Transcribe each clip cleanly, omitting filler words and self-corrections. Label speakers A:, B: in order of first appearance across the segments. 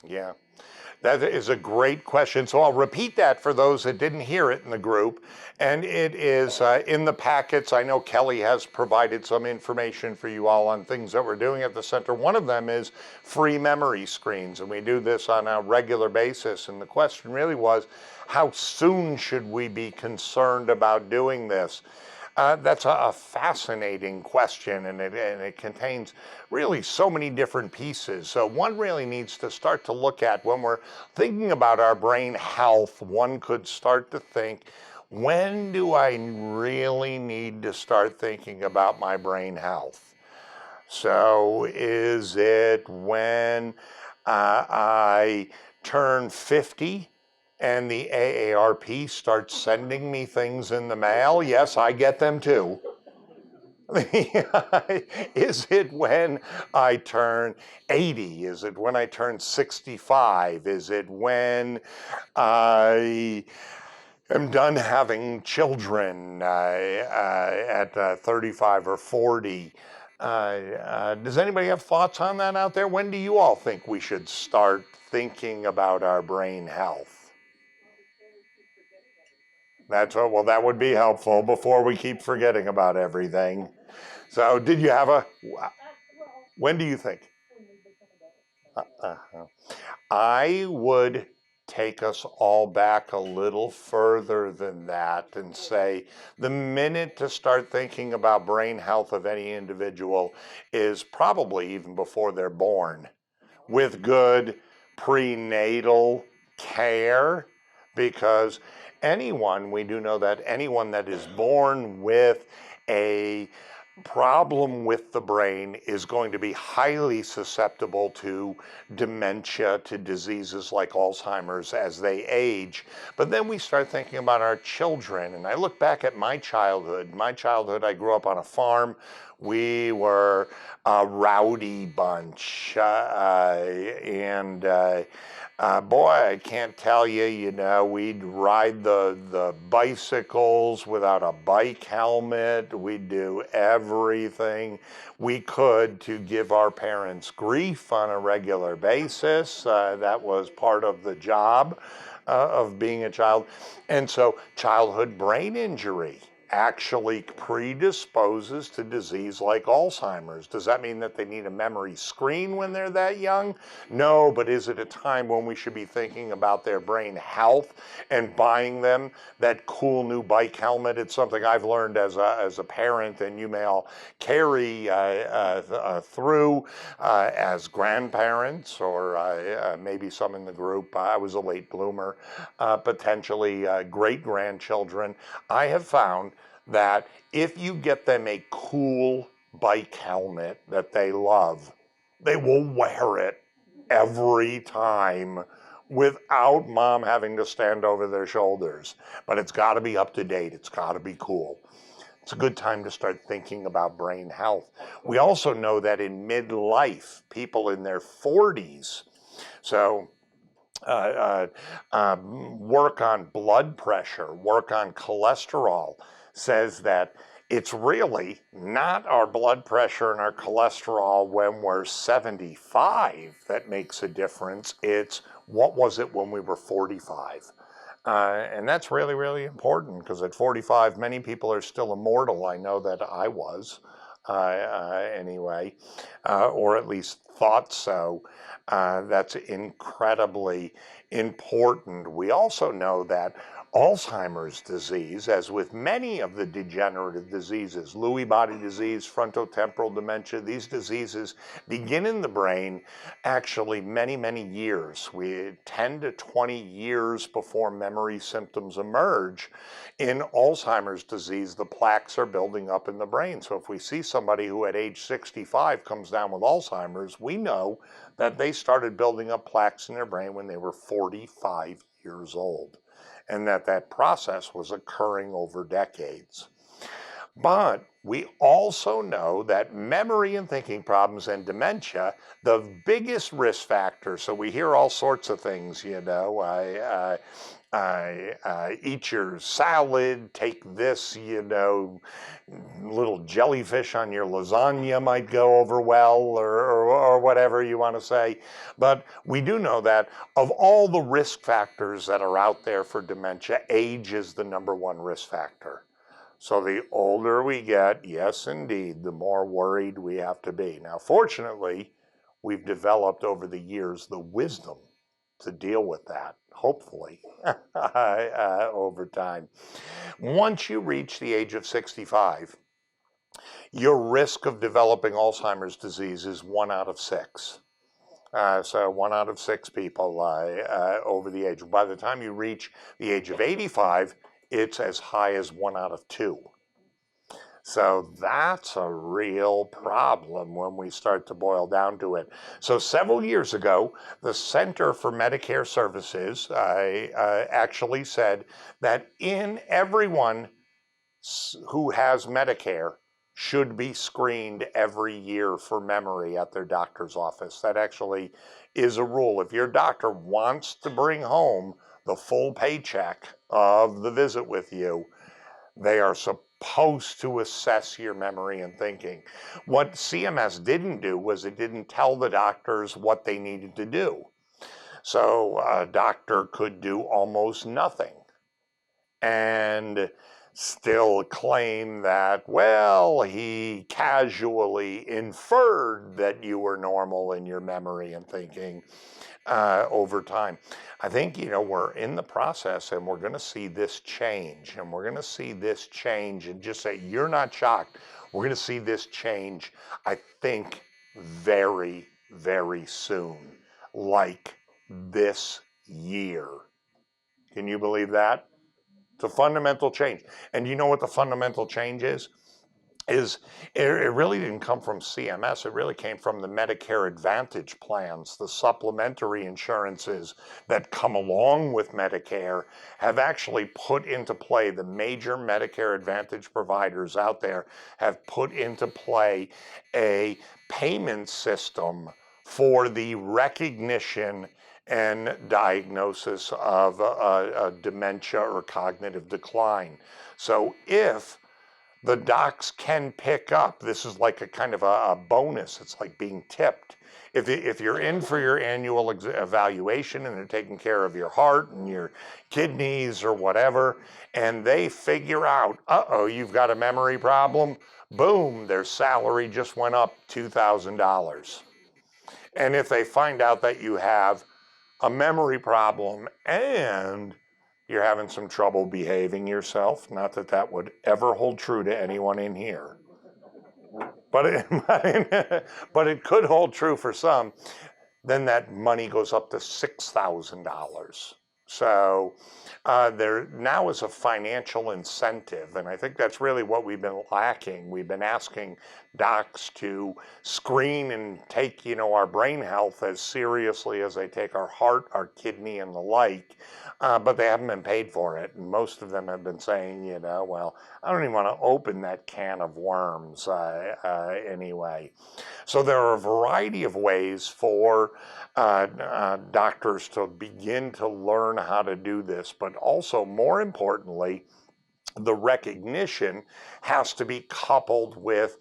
A: Yeah. That is a great question. So I'll repeat that for those that didn't hear it in the group. And it is in the packets. I know Kelly has provided some information for you all on things that we're doing at the center. One of them is free memory screens. And we do this on a regular basis. And the question really was, how soon should we be concerned about doing this? That's a fascinating question, and it contains really so many different pieces. So one really needs to start to look at when we're thinking about our brain health, one could start to think, when do I really need to start thinking about my brain health? So is it when I turn 50 and the AARP starts sending me things in the mail? Yes, I get them too. Is it when I turn 80? Is it when I turn 65? Is it when I am done having children at 35 or 40? Does anybody have thoughts on that out there? When do you all think we should start thinking about our brain health? That's what, well, that would be helpful before we keep forgetting about everything. So, did you have a, when do you think? Uh-huh. I would take us all back a little further than that and say the minute to start thinking about brain health of any individual is probably even before they're born, with good prenatal care, because we do know that anyone that is born with a problem with the brain is going to be highly susceptible to dementia, to diseases like Alzheimer's as they age. But then we start thinking about our children, and I look back at my childhood. I grew up on a farm. We were a rowdy bunch, boy, I can't tell you, we'd ride the bicycles without a bike helmet. We'd do everything we could to give our parents grief on a regular basis. That was part of the job of being a child. And so childhood brain injury actually predisposes to disease like Alzheimer's. Does that mean that they need a memory screen when they're that young? No, but is it a time when we should be thinking about their brain health and buying them that cool new bike helmet? It's something I've learned as a parent, and you may all carry through as grandparents, or maybe some in the group. I was a late bloomer, potentially great grandchildren. I have found that if you get them a cool bike helmet that they love, they will wear it every time without mom having to stand over their shoulders. But it's got to be up to date. It's got to be cool. It's a good time to start thinking about brain health. We also know that in midlife, people in their 40s, so work on blood pressure, work on cholesterol, says that it's really not our blood pressure and our cholesterol when we're 75 that makes a difference. It's what was it when we were 45. And that's really, really important, because at 45, many people are still immortal. I know that I was, anyway, or at least thought so. That's incredibly important. We also know that Alzheimer's disease, as with many of the degenerative diseases, Lewy body disease, frontotemporal dementia, these diseases begin in the brain actually many, many years. 10 to 20 years before memory symptoms emerge. In Alzheimer's disease, the plaques are building up in the brain. So if we see somebody who at age 65 comes down with Alzheimer's, we know that they started building up plaques in their brain when they were 45 years old, and that process was occurring over decades. But we also know that memory and thinking problems and dementia, the biggest risk factor. So we hear all sorts of things, eat your salad, take this, little jellyfish on your lasagna might go over well, or whatever you want to say. But we do know that of all the risk factors that are out there for dementia, age is the number one risk factor. So the older we get, yes, indeed, the more worried we have to be. Now, fortunately, we've developed over the years the wisdom to deal with that, hopefully, over time. Once you reach the age of 65, your risk of developing Alzheimer's disease is 1 out of 6. So 1 out of 6 people over the age. By the time you reach the age of 85, it's as high as 1 out of 2. So that's a real problem when we start to boil down to it. So several years ago, the Center for Medicare Services actually said that everyone who has Medicare should be screened every year for memory at their doctor's office. That actually is a rule. If your doctor wants to bring home the full paycheck of the visit with you, they are supposed to assess your memory and thinking. What CMS didn't do was it didn't tell the doctors what they needed to do. So a doctor could do almost nothing and still claim that, well, he casually inferred that you were normal in your memory and thinking over time. I think, we're in the process and we're going to see this change. And we're going to see this change and just say, you're not shocked. We're going to see this change, I think, very, very soon, like this year. Can you believe that? It's a fundamental change. And you know what the fundamental change is? It really didn't come from CMS. It really came from the Medicare Advantage plans. The supplementary insurances that come along with Medicare have actually put into play, the major Medicare Advantage providers out there have put into play a payment system for the recognition and diagnosis of dementia or cognitive decline. So if the docs can pick up, this is like a kind of a bonus, it's like being tipped. If you're in for your annual evaluation and they're taking care of your heart and your kidneys or whatever, and they figure out, you've got a memory problem, boom, their salary just went up $2,000. And if they find out that you have a memory problem and you're having some trouble behaving yourself, not that that would ever hold true to anyone in here, but it could hold true for some, then that money goes up to $6,000. So there now is a financial incentive, and I think that's really what we've been lacking. We've been asking docs to screen and take, our brain health as seriously as they take our heart, our kidney, and the like, but they haven't been paid for it. And most of them have been saying, well, I don't even want to open that can of worms anyway. So there are a variety of ways for doctors to begin to learn how to do this, but also, more importantly, the recognition has to be coupled with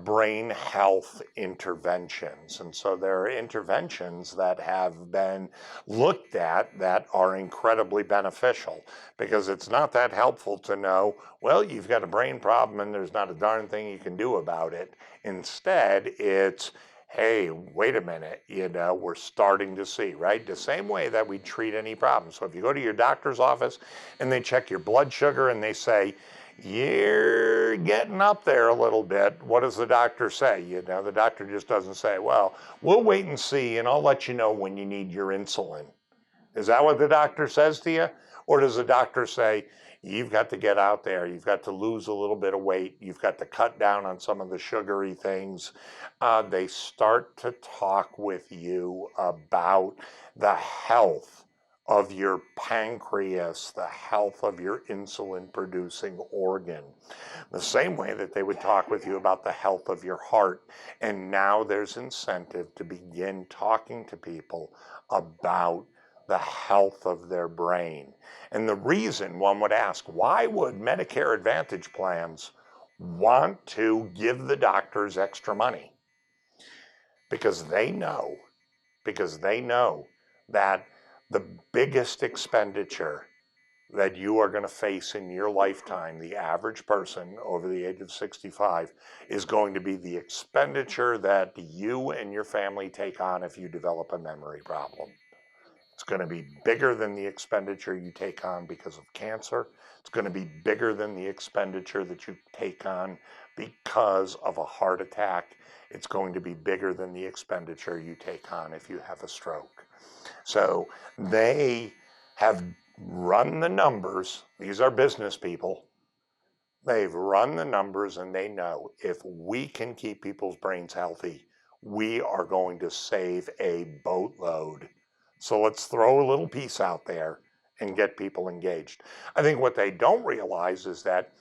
A: brain health interventions. And so there are interventions that have been looked at that are incredibly beneficial, because it's not that helpful to know, well, you've got a brain problem and there's not a darn thing you can do about it. Instead, it's, hey, wait a minute, we're starting to see, right? The same way that we treat any problem. So if you go to your doctor's office and they check your blood sugar and they say, you're getting up there a little bit, what does the doctor say? The doctor just doesn't say, well, we'll wait and see and I'll let you know when you need your insulin. Is that what the doctor says to you? Or does the doctor say, you've got to get out there, you've got to lose a little bit of weight, you've got to cut down on some of the sugary things? They start to talk with you about the health of your pancreas, the health of your insulin producing organ. The same way that they would talk with you about the health of your heart. And now there's incentive to begin talking to people about the health of their brain. And the reason one would ask, why would Medicare Advantage plans want to give the doctors extra money? Because they know that the biggest expenditure that you are going to face in your lifetime, the average person over the age of 65, is going to be the expenditure that you and your family take on if you develop a memory problem. It's going to be bigger than the expenditure you take on because of cancer. It's going to be bigger than the expenditure that you take on because of a heart attack. It's going to be bigger than the expenditure you take on if you have a stroke. So they have run the numbers. These are business people. They've run the numbers and they know if we can keep people's brains healthy, we are going to save a boatload. So let's throw a little piece out there and get people engaged. I think what they don't realize is that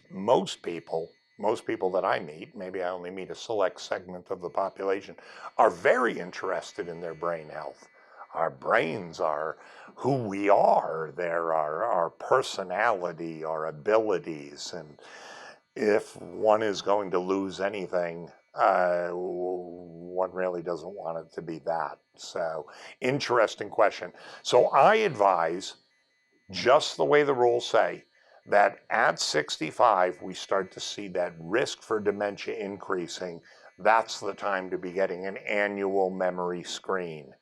A: most people that I meet, maybe I only meet a select segment of the population, are very interested in their brain health. Our brains are who we are. They're our personality, our abilities. And if one is going to lose anything, one really doesn't want it to be that. So, interesting question. So I advise, just the way the rules say, that at 65, we start to see that risk for dementia increasing. That's the time to be getting an annual memory screen.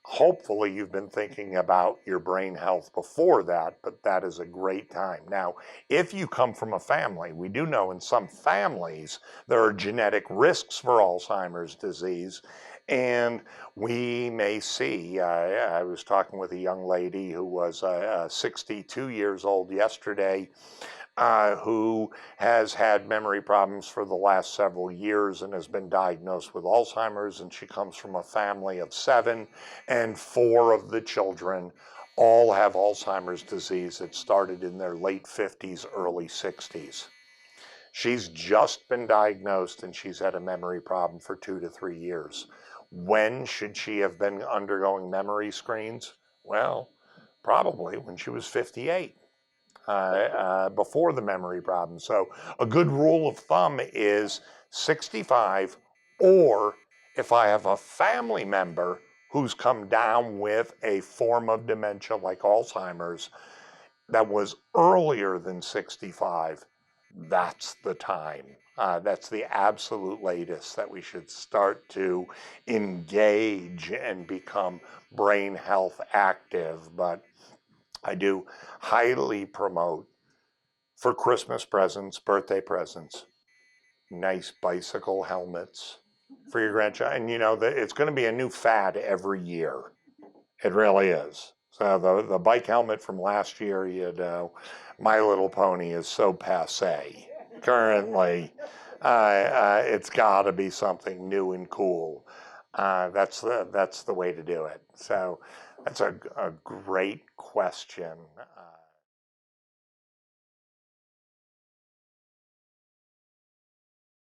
A: Hopefully you've been thinking about your brain health before that, but that is a great time. Now, if you come from a family, we do know in some families there are genetic risks for Alzheimer's disease, and we may see, I was talking with a young lady who was 62 years old yesterday, who has had memory problems for the last several years and has been diagnosed with Alzheimer's, and she comes from a family of 7, and 4 of the children all have Alzheimer's disease. It started in their late 50s, early 60s. She's just been diagnosed and she's had a memory problem for 2 to 3 years. When should she have been undergoing memory screens? Well, probably when she was 58. Before the memory problem. So a good rule of thumb is 65, or if I have a family member who's come down with a form of dementia like Alzheimer's that was earlier than 65, that's the time. That's the absolute latest that we should start to engage and become brain health active. But I do highly promote, for Christmas presents, birthday presents, nice bicycle helmets for your grandchild. And you know, it's going to be a new fad every year. It really is. So the bike helmet from last year, you know, My Little Pony is so passé currently. It's got to be something new and cool. That's the way to do it. So that's a great question.